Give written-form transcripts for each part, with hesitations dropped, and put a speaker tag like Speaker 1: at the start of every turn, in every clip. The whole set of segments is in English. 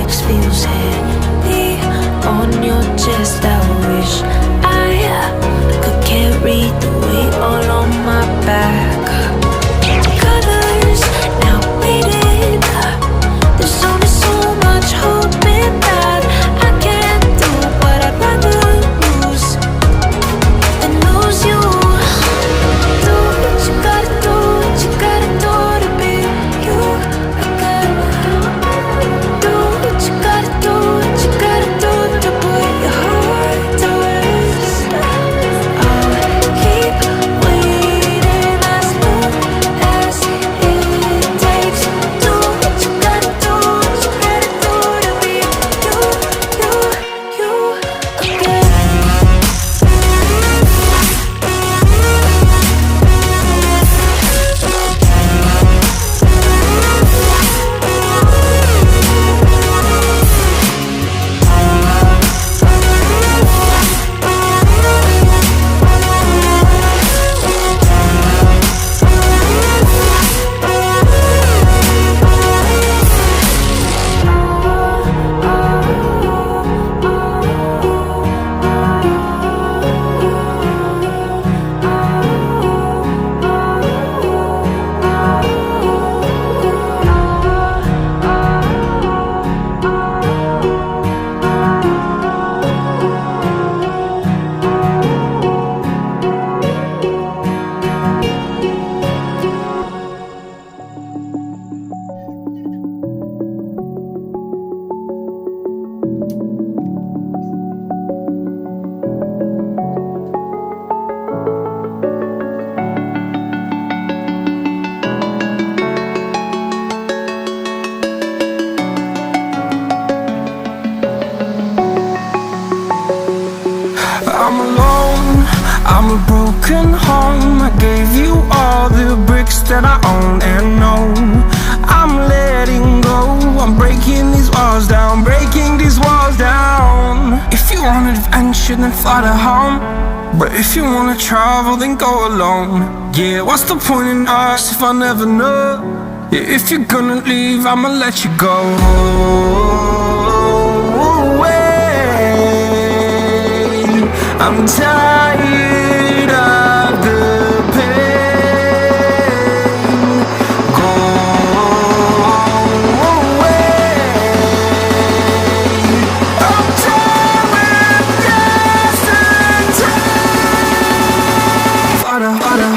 Speaker 1: This feels heavy on your chest. I wish I could carry the weight all on my back. Colors now faded. There's only so much hope in that. I can't do what I'd rather lose than lose you. Do what you gotta do, what you gotta do to be you. I gotta do what you gotta do, what you gotta do to put your heart to rest. I'll keep waiting as long as it takes. Do what you gotta do, what you gotta do to be you again.
Speaker 2: I'm alone, I'm a broken home. I gave you all the bricks that I own and know. I'm letting go, I'm breaking these walls down, breaking these walls down. If you want adventure, then fly to home. But if you wanna travel, then go alone. Yeah, what's the point in us if I never know? Yeah, if you're gonna leave, I'ma let you go. I'm tired of the pain. Go away. I'm tired with yesterday. Harder, harder.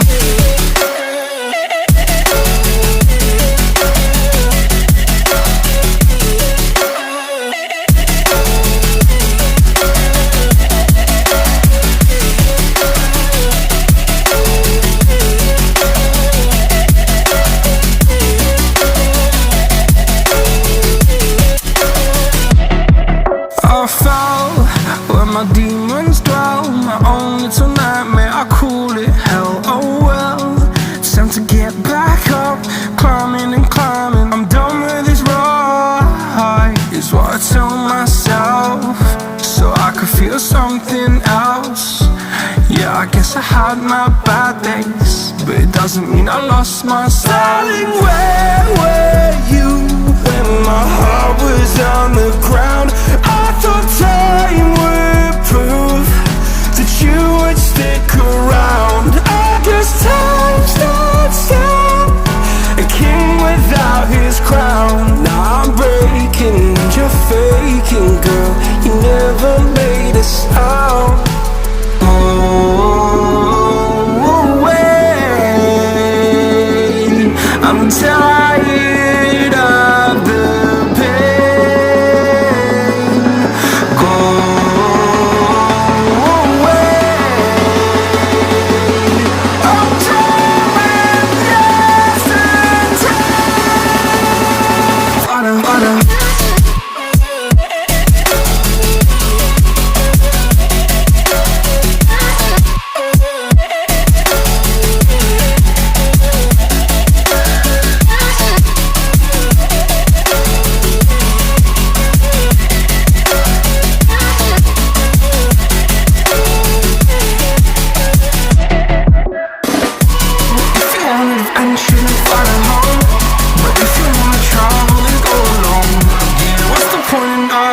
Speaker 2: I fell where my demons dwell. My own little nightmare, I call it hell. Oh well, it's time to get back up. Climbing and climbing, I'm done with this ride, is what I tell myself, so I could feel something else. Yeah, I guess I had my bad days, but it doesn't mean I lost my style. Darling, where were you when my heart was on the ground? I thought time would prove that you would stick around. I guess time stood still, a king without his crown. Now I'm breaking and you're faking, girl. You never made a sound. Oh, wait, I'm tired of the pain. pointing